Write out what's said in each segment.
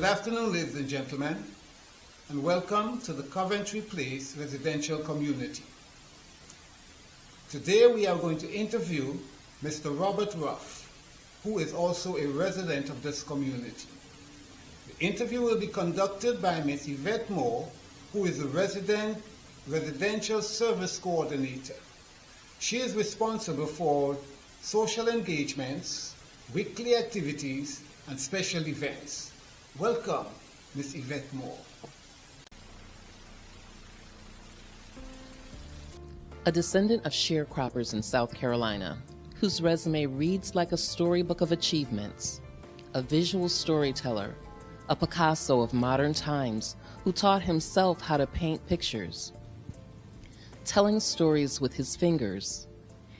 Good afternoon, ladies and gentlemen, and welcome to the Coventry Place residential community. Today we are going to interview Mr. Robert Ruff, who is also a resident of this community. The interview will be conducted by Ms. Yvette Moore, who is a residential service coordinator. She is responsible for social engagements, weekly activities, and special events. Welcome, Ms. Yvette Moore. A descendant of sharecroppers in South Carolina, whose resume reads like a storybook of achievements, a visual storyteller, a Picasso of modern times who taught himself how to paint pictures. Telling stories with his fingers,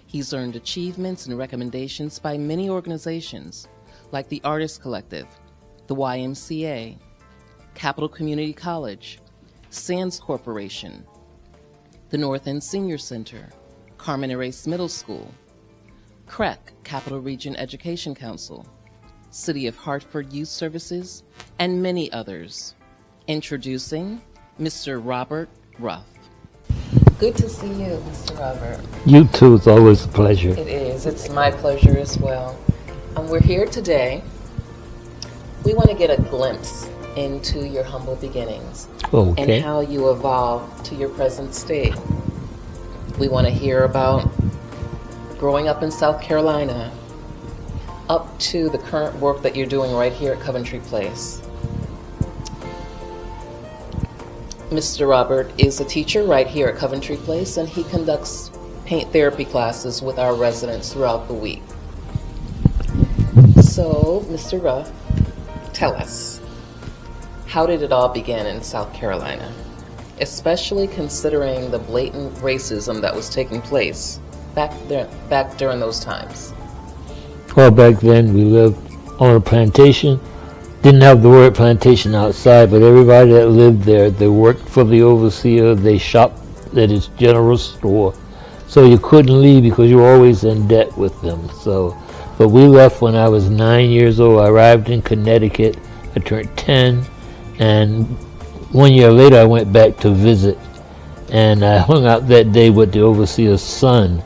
he's earned achievements and recommendations by many organizations like the Artist Collective, the YMCA, Capital Community College, Sands Corporation, the North End Senior Center, Carmen Erase Middle School, CREC, Capital Region Education Council, City of Hartford Youth Services, and many others. Introducing Mr. Robert Ruff. Good to see you, Mr. Robert. You too. It's always a pleasure. It is. It's my pleasure as well. We're here today. We want to get a glimpse into your humble beginnings and how you evolved to your present state. We want to hear about growing up in South Carolina up to the current work that you're doing right here at Coventry Place. Mr. Robert is a teacher right here at Coventry Place, and he conducts paint therapy classes with our residents throughout the week. So, Mr. Ruff, tell us, how did it all begin in South Carolina, especially considering the blatant racism that was taking place back during those times? Well, back then we lived on a plantation. Didn't have the word plantation outside, but everybody that lived there, they worked for the overseer, they shopped at his general store. So you couldn't leave because you were always in debt with them. But we left when I was 9 years old. I arrived in Connecticut. I turned 10, and 1 year later I went back to visit. And I hung out that day with the overseer's son,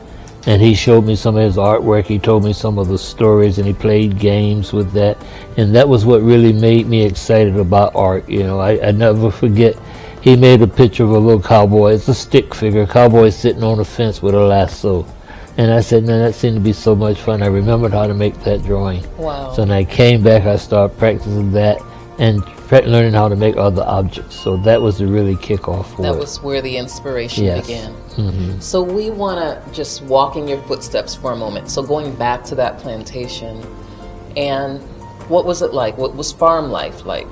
and he showed me some of his artwork. He told me some of the stories, and he played games with that. And that was what really made me excited about art. You know, I never forget, he made a picture of a little cowboy. It's a stick figure, a cowboy sitting on a fence with a lasso. And I said, man, that seemed to be so much fun. I remembered how to make that drawing. Wow. So when I came back, I started practicing that and learning how to make other objects. So that was the really kickoff for it. That was where the inspiration began. Mm-hmm. So we want to just walk in your footsteps for a moment. So going back to that plantation, and what was it like? What was farm life like?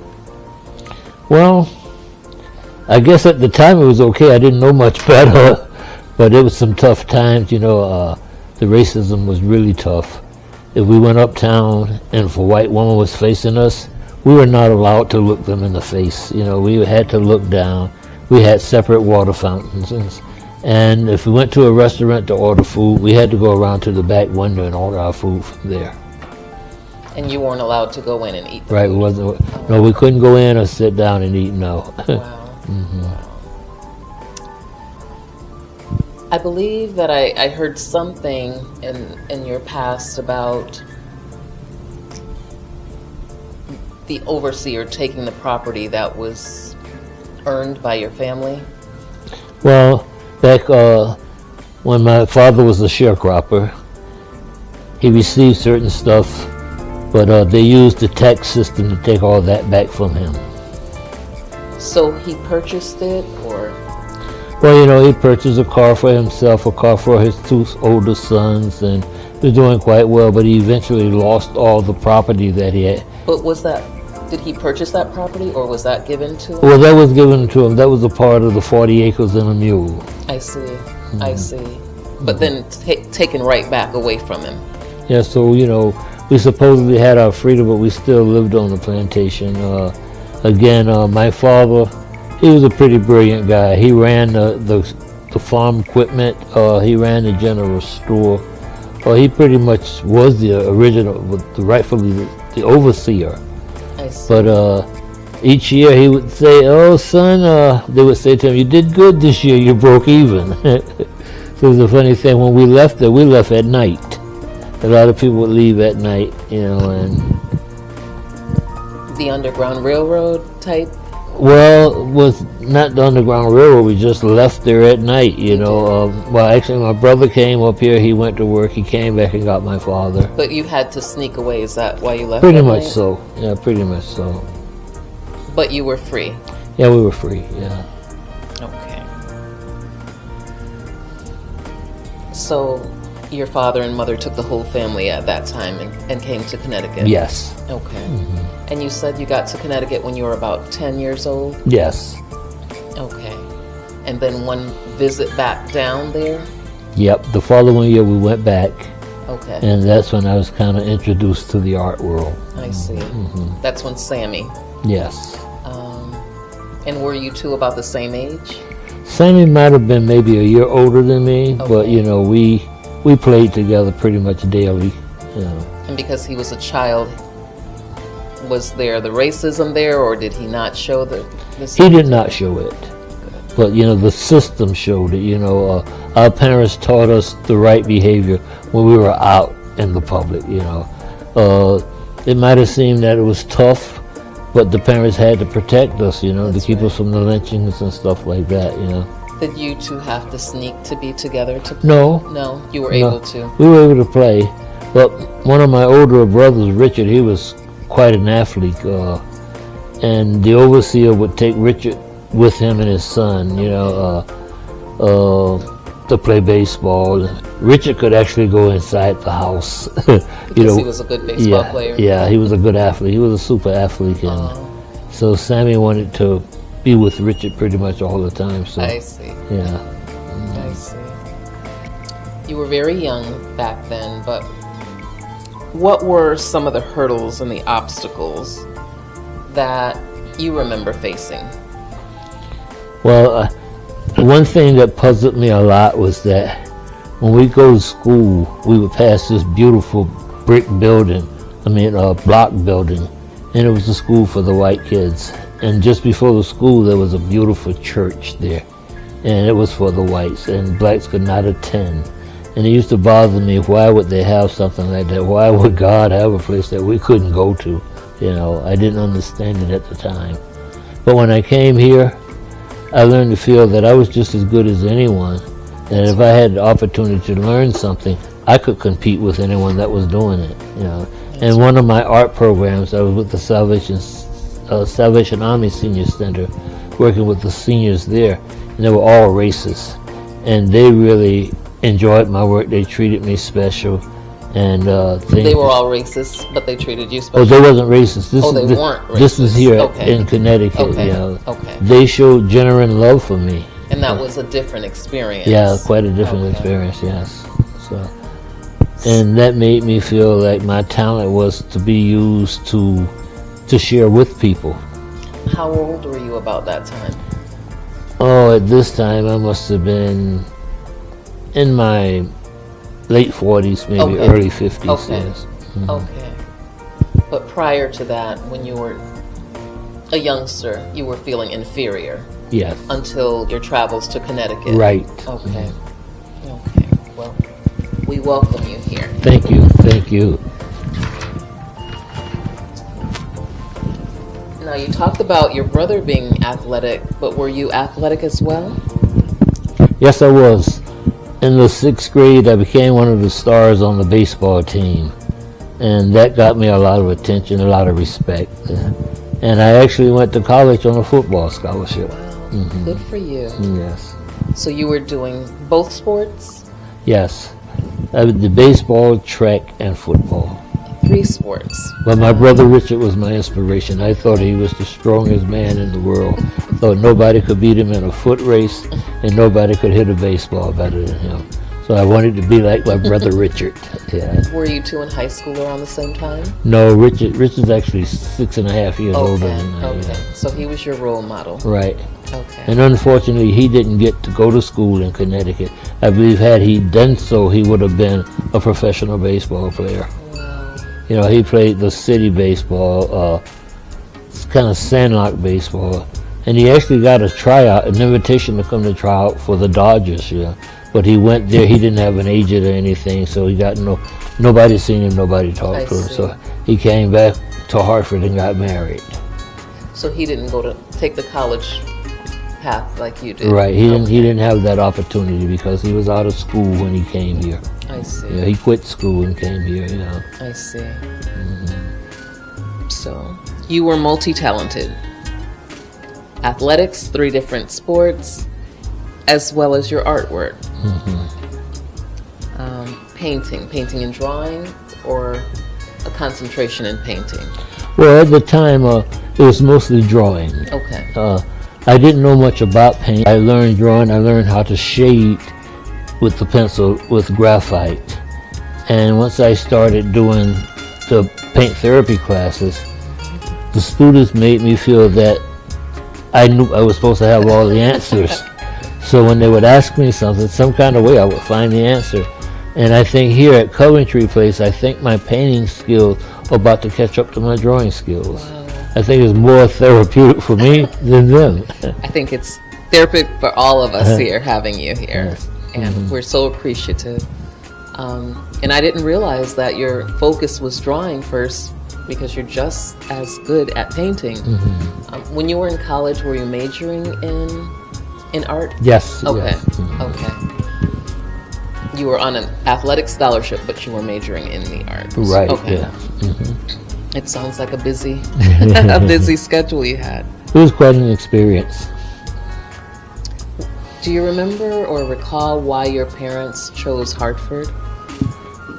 Well, I guess at the time it was okay. I didn't know much better. But it was some tough times, you know. The racism was really tough. If we went uptown and if a white woman was facing us, we were not allowed to look them in the face. You know, we had to look down. We had separate water fountains. And if we went to a restaurant to order food, we had to go around to the back window and order our food from there. And you weren't allowed to go in and eat the right, food? No, we couldn't go in or sit down and eat, no. Wow. Mm-hmm. Wow. I believe that I heard something in your past about the overseer taking the property that was earned by your family. Well, back when my father was a sharecropper, he received certain stuff, but they used the tax system to take all that back from him. So he purchased it, or? Well, you know, he purchased a car for himself, a car for his two older sons, and he was doing quite well, but he eventually lost all the property that he had. But did he purchase that property, or was that given to him? Well, that was given to him. That was a part of the 40 acres and a mule. I see, I see. But then taken right back away from him. Yeah, so, you know, we supposedly had our freedom, but we still lived on the plantation. Again, my father, he was a pretty brilliant guy. He ran the farm equipment. He ran the general store. He pretty much was the original, rightfully the overseer. I see. But each year he would say, "Oh, son," they would say to him, "You did good this year. You broke even." So it's a funny thing. When we left there, we left at night. A lot of people would leave at night, and The Underground Railroad type? well, with not the Underground Railroad, we just left there at night, well, actually, my brother came up here. He went to work. He came back and got my father. But you had to sneak away. Is that why you left? Pretty at much night? so. Yeah, pretty much so. But you were free. Yeah, we were free. Yeah. Okay. So your father and mother took the whole family at that time and came to Connecticut? Yes. Okay. And you said you got to Connecticut when you were about 10 years old? Yes. Okay. And then one visit back down there? Yep. The following year we went back, Okay. and that's when I was kind of introduced to the art world. I see. That's when Sammy. Yes. And were you two about the same age? Sammy might have been maybe a year older than me, but Okay. we played together pretty much daily. And because he was a child, was there the racism there, or did he not show the He did not show it, but the system showed it. Our parents taught us the right behavior when we were out in the public. It might have seemed that it was tough, but the parents had to protect us, to keep us from the lynchings and stuff like that. Did you two have to sneak to be together to play? No, You were No. able to. we were able to play, but one of my older brothers, Richard, he was quite an athlete, and the overseer would take Richard with him and his son, to play baseball. Richard could actually go inside the house. Because he was a good baseball player. Yeah, he was a good athlete. He was a super athlete, and so Sammy wanted to be with Richard pretty much all the time. So I see. yeah. I see. You were very young back then, but what were some of the hurdles and the obstacles that you remember facing? Well, one thing that puzzled me a lot was that when we go to school, we would pass this beautiful brick building, block building, and it was the school for the white kids. And just before the school, there was a beautiful church there, and it was for the whites, and blacks could not attend. And it used to bother me, why would they have something like that? Why would God have a place that we couldn't go to? I didn't understand it at the time. But when I came here, I learned to feel that I was just as good as anyone, and if I had the opportunity to learn something, I could compete with anyone that was doing it. And one of my art programs, I was with the Salvation Army Senior Center, working with the seniors there, and they were all racist, and they really enjoyed my work. They treated me special, and They were all racist, but they treated you special? Oh, they wasn't racist. They weren't racist. This was here Okay. in Connecticut. Okay. Okay. They showed genuine love for me. And that was a different experience? Yeah, quite a different experience. Yes. So, and that made me feel like my talent was to be used to share with people. How old were you about that time? Oh, at this time I must have been in my late 40s, maybe early 50s. Okay. Yes. Okay. But prior to that, when you were a youngster, you were feeling inferior Yes. until your travels to Connecticut? Right. Okay. Okay. Well, we welcome you here. Thank you. Thank you. Now, you talked about your brother being athletic, but were you athletic as well? Yes, I was. In the 6th grade, I became one of the stars on the baseball team, and that got me a lot of attention, a lot of respect. And I actually went to college on a football scholarship. Wow, good for you. Yes. So you were doing both sports? Yes. I did baseball, track, and football. 3 sports. But my brother Richard was my inspiration. I thought he was the strongest man in the world. Thought nobody could beat him in a foot race, and nobody could hit a baseball better than him. So I wanted to be like my brother Richard. Yeah. Were you two in high school around the same time? No, Richard's actually 6.5 years older than I am. Okay. So he was your role model. Right. Okay. And unfortunately, he didn't get to go to school in Connecticut. I believe had he done so, he would have been a professional baseball player. Wow. He played the city baseball, kind of sandlot baseball. And he actually got a tryout, an invitation to come to try out for the Dodgers, you know. But he went there, he didn't have an agent or anything, so he got nobody seen him, nobody talked to him. So he came back to Hartford and got married. So he didn't go to take the college path like you did. Right, he didn't have that opportunity because he was out of school when he came here. I see. Yeah, he quit school and came here, you know. I see. So you were multi-talented. Athletics, 3 different sports, as well as your artwork. Painting and drawing, or a concentration in painting? Well, at the time, it was mostly drawing. Okay. I didn't know much about paint. I learned drawing. I learned how to shade with the pencil with graphite. And once I started doing the paint therapy classes, the students made me feel that I knew I was supposed to have all the answers. So when they would ask me something, some kind of way I would find the answer. And I think here at Coventry Place, I think my painting skills are about to catch up to my drawing skills. Wow. I think it's more therapeutic for me than them. I think it's therapeutic for all of us here, having you here. Yes. And we're so appreciative. And I didn't realize that your focus was drawing first, because you're just as good at painting. When you were in college, were you majoring in art? Yes. Okay. Yes. Okay. You were on an athletic scholarship, but you were majoring in the arts. Right. Okay. Yeah. It sounds like a busy, a busy schedule you had. It was quite an experience. Do you remember or recall why your parents chose Hartford?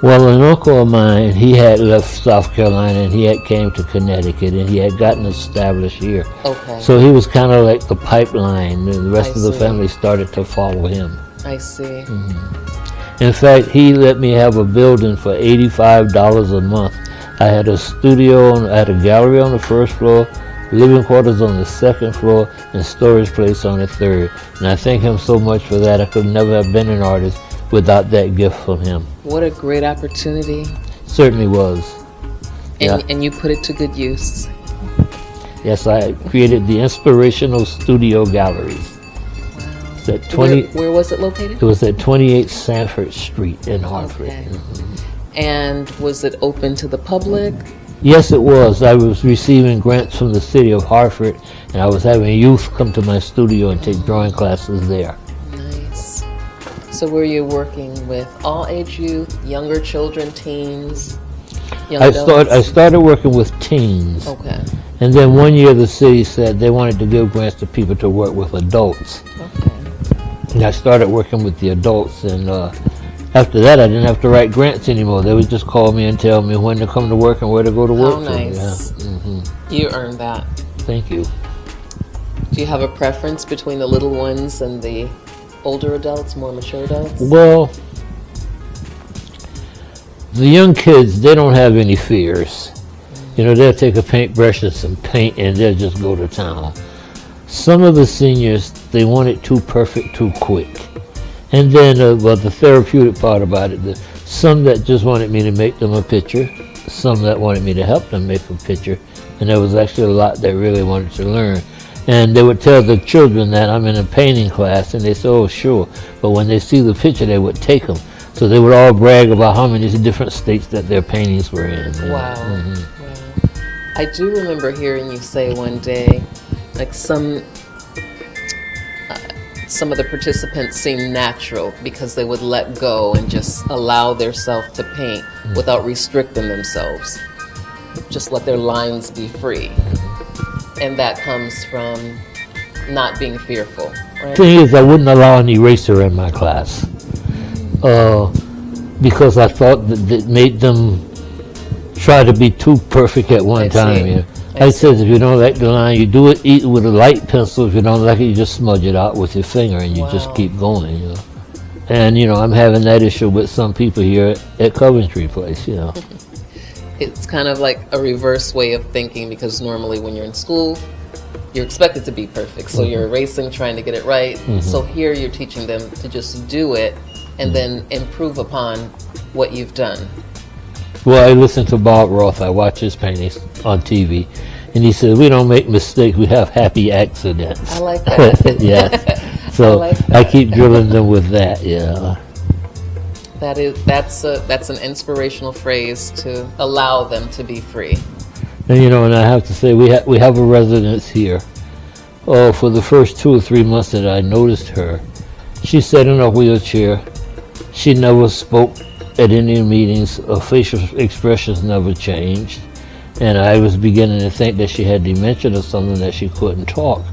Well, an uncle of mine, he had left South Carolina and he had came to Connecticut and he had gotten established here. Okay. So he was kind of like the pipeline, and the rest I of the see. family started to follow him. I see. In fact, he let me have a building for $85 a month. I had a studio, I had a gallery on the first floor, living quarters on the second floor, and storage place on the third. And I thank him so much for that. I could never have been an artist without that gift from him. What a great opportunity. Certainly was. And you put it to good use. Yes, I created the Inspirational Studio Galleries. It's at 20. Where was it located? It was at 28 Sanford Street in Hartford. Okay. And was it open to the public? Yes, it was. I was receiving grants from the city of Hartford, and I was having youth come to my studio and take drawing classes there. Nice. So were you working with all age youth, younger children, teens, young adults? I started working with teens. Okay. And then one year the city said they wanted to give grants to people to work with adults. Okay. And I started working with the adults, and after that I didn't have to write grants anymore. They would just call me and tell me when to come to work and where to go to work. How nice. You earned that. Thank you. Do you have a preference between the little ones and the older adults, more mature adults? Well, the young kids, they don't have any fears. You know, they'll take a paintbrush and some paint and they'll just go to town. Some of the seniors, they want it too perfect, too quick. And then, well, the therapeutic part about it, some that just wanted me to make them a picture, some that wanted me to help them make a picture, and there was actually a lot that really wanted to learn. And they would tell the children that I'm in a painting class, and they say, oh, sure. But when they see the picture, they would take them. So they would all brag about how many different states that their paintings were in. Wow. Wow. I do remember hearing you say one day, like some of the participants seemed natural because they would let go and just allow themselves to paint without restricting themselves. Just let their lines be free. And that comes from not being fearful, right? The thing is, I wouldn't allow an eraser in my class because I thought that it made them try to be too perfect at one time. You know? I said, if you don't like the line, you do it with a light pencil. If you don't like it, you just smudge it out with your finger and you just keep going, you know. And, you know, I'm having that issue with some people here at Coventry Place, you know. It's kind of like a reverse way of thinking, because normally when you're in school, you're expected to be perfect. So you're erasing, trying to get it right. So here you're teaching them to just do it and then improve upon what you've done. Well, I listen to Bob Ruff. I watch his paintings on TV. And he said, we don't make mistakes, we have happy accidents. I like that. Yes. So like that. I keep drilling them with that, yeah. That's an inspirational phrase to allow them to be free. And and I have to say, we have a residence here. Oh, for the first 2 or 3 months that I noticed her, she sat in a wheelchair. She never spoke at any meetings. Her facial expressions never changed. And I was beginning to think that she had dementia or something, that she couldn't talk.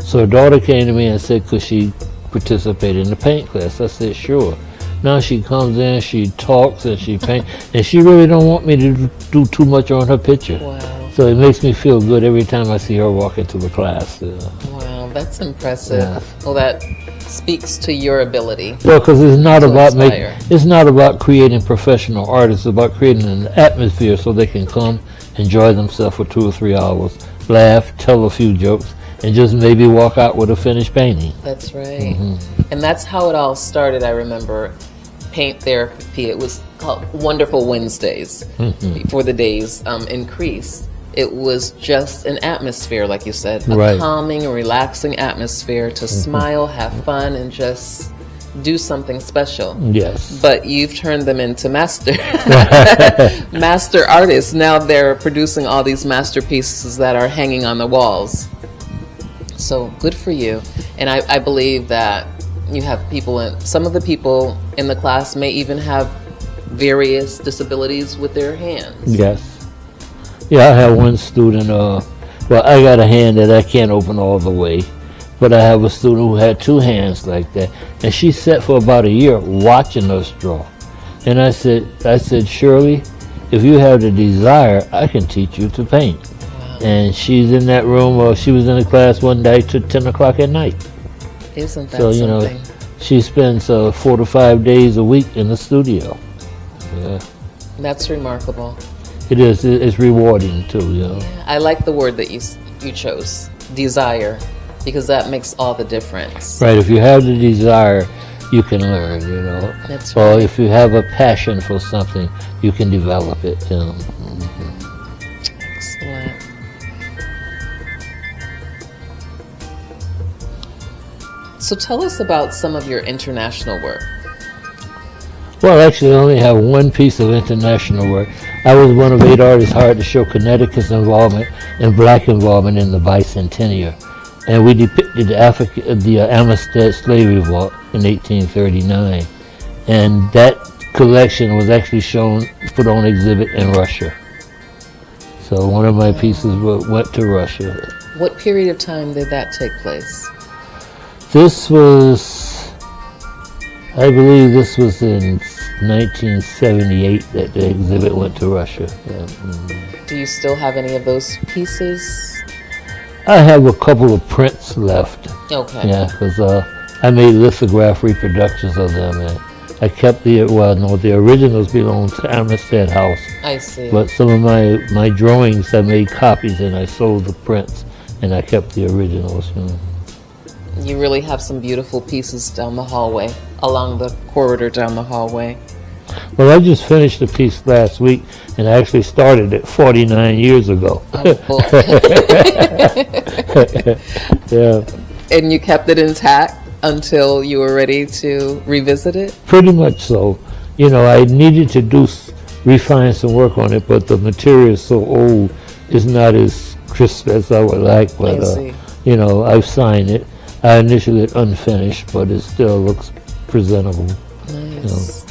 So her daughter came to me and said, could she participate in the paint class? I said, sure. Now she comes in, she talks, and she paints, and she really don't want me to do too much on her picture. Wow. So it makes me feel good every time I see her walk into the class. Wow, that's impressive. Yeah. Well, that speaks to your ability. Well, because it's not about inspire. it's not about creating professional art. It's about creating an atmosphere so they can come, enjoy themselves for 2 or 3 hours, laugh, tell a few jokes, and just maybe walk out with a finished painting. That's right. And that's how it all started. I remember paint therapy. It was called Wonderful Wednesdays before the days increased. It was just an atmosphere, like you said, a calming, relaxing atmosphere to smile, have fun, and just do something special. Yes. But you've turned them into master artists. Now they're producing all these masterpieces that are hanging on the walls. So good for you. And I believe that you have people some of the people in the class may even have various disabilities with their hands. Yes. Yeah, I have one student, I got a hand that I can't open all the way, but I have a student who had 2 hands like that, and she sat for about a year watching us draw. And I said, Shirley, if you have the desire, I can teach you to paint. Wow. And she's in that room, she was in the class one day till 10 o'clock at night. Isn't that something? She spends 4 to 5 days a week in the studio. Yeah. That's remarkable. It is. It's rewarding too. Yeah, I like the word that you chose, desire, because that makes all the difference. Right. If you have the desire, you can learn. That's right. Or right. if you have a passion for something, you can develop it. Excellent. So tell us about some of your international work. Well, actually, I only have one piece of international work. I was one of 8 artists hired to show Connecticut's involvement and black involvement in the bicentennial. And we depicted the Amistad slave revolt in 1839. And that collection was actually put on exhibit in Russia. So one of my pieces went to Russia. What period of time did that take place? This was, I believe this was in 1978 that the exhibit went to Russia. Yeah. Do you still have any of those pieces? I have a couple of prints left. Okay. Yeah, because I made lithograph reproductions of them, and I kept the originals belong to Amistad House. I see. But some of my drawings, I made copies and I sold the prints, and I kept the originals. You really have some beautiful pieces down the hallway, along the corridor down the hallway. Well, I just finished a piece last week, and I actually started it 49 years ago. Oh, Yeah. And you kept it intact until you were ready to revisit it? Pretty much so. I needed to refine some work on it, but the material is so old, it's not as crisp as I would like. But, I've signed it. I initially it unfinished, but it still looks presentable. Nice.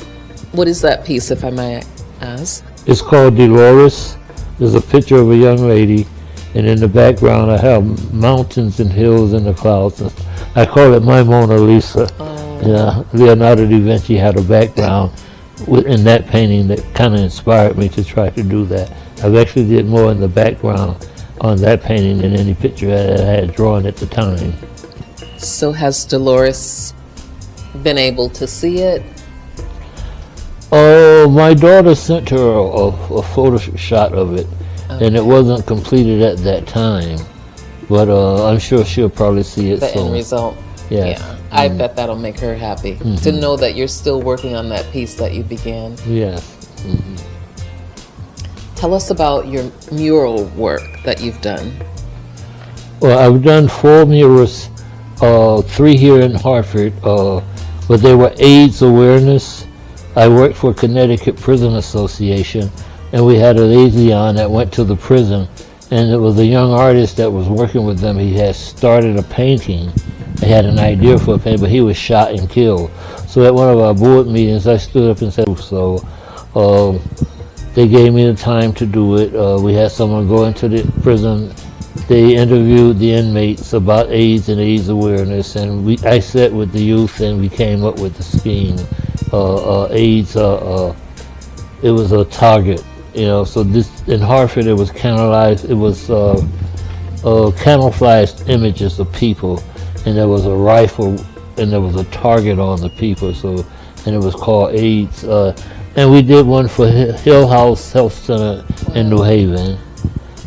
What is that piece, if I may ask? It's called Dolores. There's a picture of a young lady, and in the background I have mountains and hills and the clouds. I call it my Mona Lisa. Oh. Yeah, Leonardo da Vinci had a background in that painting that kind of inspired me to try to do that. I've actually did more in the background on that painting than any picture that I had drawn at the time. So has Dolores been able to see it? Oh, my daughter sent her a photo shot of it, and it wasn't completed at that time. But I'm sure she'll probably see it soon. The end result. Yes. Yeah, I bet that'll make her happy to know that you're still working on that piece that you began. Yes. Tell us about your mural work that you've done. Well, I've done 4 murals, 3 here in Hartford, but they were AIDS awareness. I worked for Connecticut Prison Association, and we had a liaison that went to the prison, and it was a young artist that was working with them. He had started a painting. He had an idea for a painting, but he was shot and killed. So at one of our board meetings, I stood up and said, so they gave me the time to do it. We had someone go into the prison. They interviewed the inmates about AIDS and AIDS awareness, and I sat with the youth, and we came up with the scheme. AIDS, it was a target, so this, in Hartford, it was camouflaged images of people, and there was a rifle, and there was a target on the people, and it was called AIDS. And we did one for Hill House Health Center in New Haven.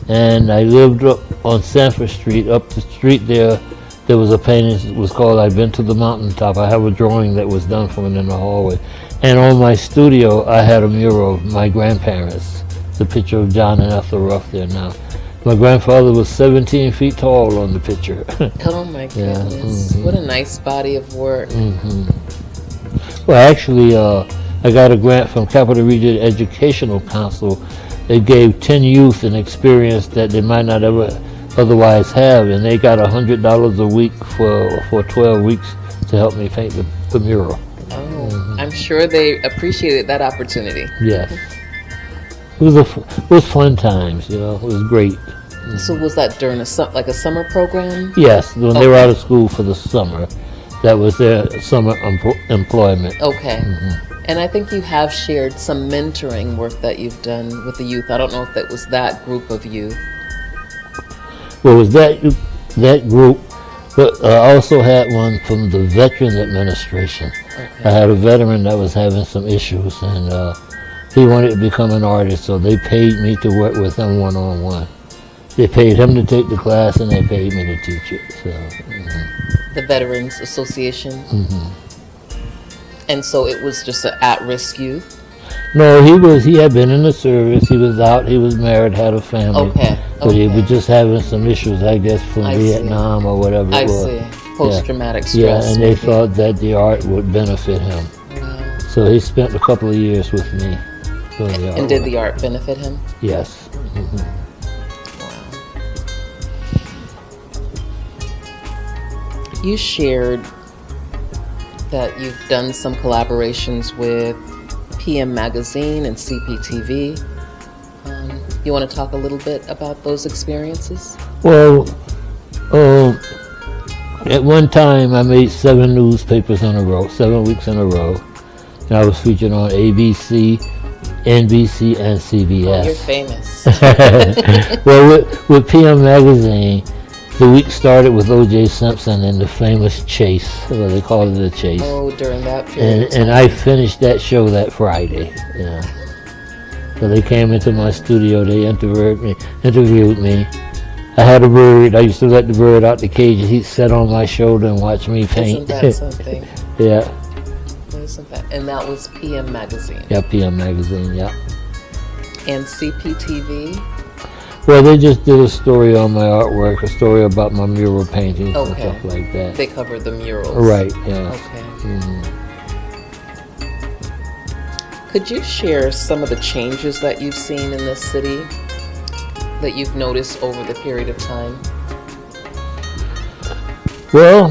And I lived up on Sanford Street. Up the street there was a painting that was called I've Been to the Mountaintop. I have a drawing that was done from it in the hallway. And on my studio, I had a mural of my grandparents, the picture of John and Ethel Ruff there now. My grandfather was 17 feet tall on the picture. Oh my goodness. What a nice body of work. Well, actually, I got a grant from Capital Region Educational Council. They gave 10 youth an experience that they might not ever otherwise have, and they got $100 a week for 12 weeks to help me paint the mural. Oh, I'm sure they appreciated that opportunity. Yes. It was fun times, it was great. So was that during a summer program? Yes, when they were out of school for the summer. That was their summer employment. Okay. And I think you have shared some mentoring work that you've done with the youth. I don't know if that was that group of youth. Well, it was that group, but I also had one from the Veteran Administration. Okay. I had a veteran that was having some issues, and he wanted to become an artist, so they paid me to work with him one-on-one. They paid him to take the class, and they paid me to teach it. So, The Veterans Association? And so it was just an at-risk youth? No, he had been in the service. He was out. He was married, had a family. Okay. But he was just having some issues, I guess, from Vietnam or whatever it was. I see. Post-traumatic stress. Yeah, and they thought that the art would benefit him. Wow. So he spent a couple of years with me. And did the art benefit him? Yes. Wow. You shared that you've done some collaborations with PM Magazine and CPTV. You want to talk a little bit about those experiences? Well, at one time I made 7 newspapers in a row, 7 weeks in a row. And I was featured on ABC, NBC, and CBS. Oh, you're famous. Well, with PM Magazine, the week started with O.J. Simpson and the famous chase. Well, they called it a chase. Oh, during that period. And I finished that show that Friday. So they came into my studio. They interviewed me. I had a bird. I used to let the bird out the cage, and he'd sit on my shoulder and watch me paint. Isn't that something? Yeah. Isn't that? And that was PM Magazine. Yeah, PM Magazine. Yeah. And CPTV. Well, they just did a story on my artwork, a story about my mural paintings and stuff like that. They covered the murals. Right, yeah. Okay. Could you share some of the changes that you've seen in this city that you've noticed over the period of time? Well,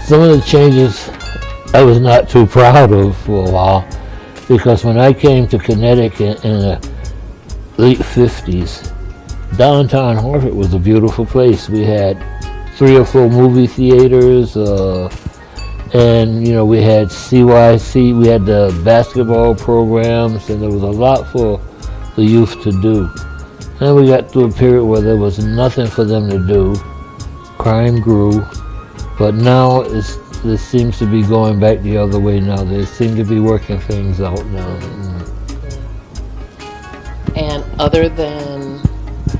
some of the changes I was not too proud of for a while, because when I came to Connecticut in the late 50s, downtown Hartford was a beautiful place. We had 3 or 4 movie theaters, and we had CYC, we had the basketball programs, and there was a lot for the youth to do. Then we got to a period where there was nothing for them to do. Crime grew, but now it seems to be going back the other way now. They seem to be working things out now. And other than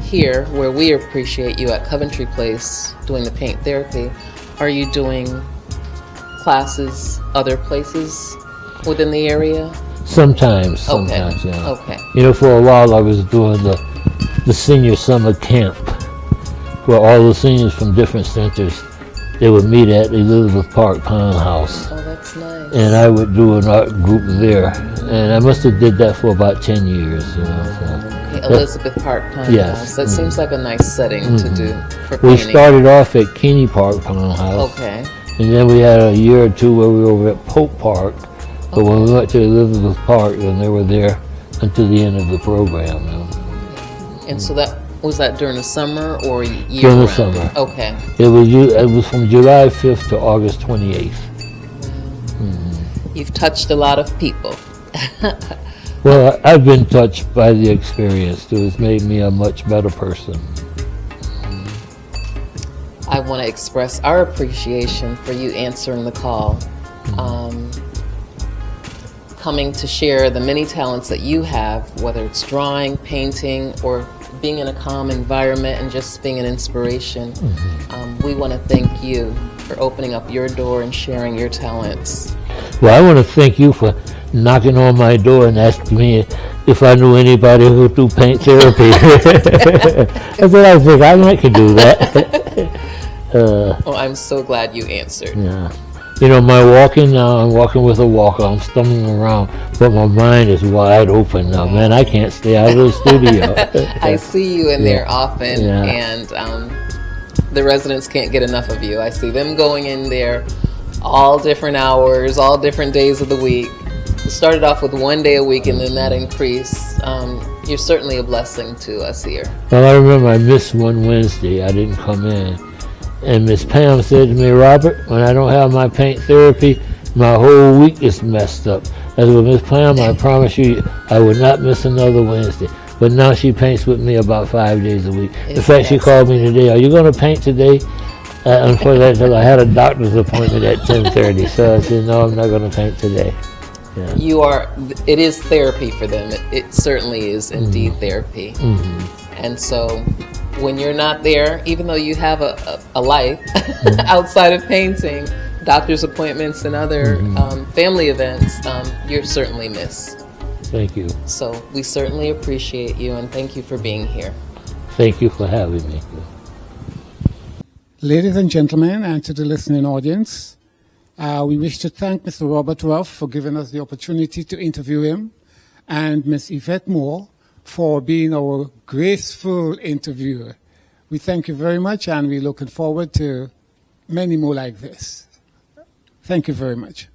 here, where we appreciate you at Coventry Place doing the paint therapy, are you doing classes other places within the area? Sometimes, Okay. yeah. Okay. You know, for a while I was doing the senior summer camp, where all the seniors from different centers, they would meet at Elizabeth Park Pond House. Oh, that's nice. And I would do an art group there. And I must have did that for about 10 years, you know. So. Okay, Elizabeth Park Pond Yes. House. That seems like a nice setting to do for We painting. started off at Keeney Park Pond House. Okay. And then we had a year or two where we were over at Pope Park. But when we went to Elizabeth Park, then they were there until the end of the program. You know. And so was that during the summer or year During the round? summer. Okay. It was from July 5th to August 28th. You've touched a lot of people. Well, I've been touched by the experience. It has made me a much better person. I want to express our appreciation for you answering the call, coming to share the many talents that you have, whether it's drawing, painting, or being in a calm environment and just being an inspiration. We want to thank you for opening up your door and sharing your talents. Well, I want to thank you for knocking on my door and asking me if I knew anybody who do paint therapy. That's what I think. I might could do that. Well, I'm so glad you answered. Yeah. You know, my walking now, I'm walking with a walker. I'm stumbling around, but my mind is wide open now. Man, I can't stay out of the studio. I see you in there often, Yeah. and the residents can't get enough of you. I see them going in there all different hours, all different days of the week. It started off with 1 day a week, and then that increased. You're certainly a blessing to us here. Well, I remember I missed one Wednesday. I didn't come in. And Miss Pam said to me, Robert, when I don't have my paint therapy, my whole week is messed up. I said, well, Miss Pam, I promise you, I would not miss another Wednesday. But now she paints with me about 5 days a week. In fact, she called me today, are you going to paint today? Unfortunately, I had a doctor's appointment at 10:30, so I said, no, I'm not going to paint today. Yeah. It is therapy for them. It certainly is indeed therapy. And so when you're not there, even though you have a life outside of painting, doctor's appointments and other family events, you're certainly missed. Thank you. So we certainly appreciate you, and thank you for being here. Thank you for having me. Ladies and gentlemen, and to the listening audience, we wish to thank Mr. Robert Ruff for giving us the opportunity to interview him, and Ms. Yvette Moore for being our graceful interviewer. We thank you very much, and we're looking forward to many more like this. Thank you very much.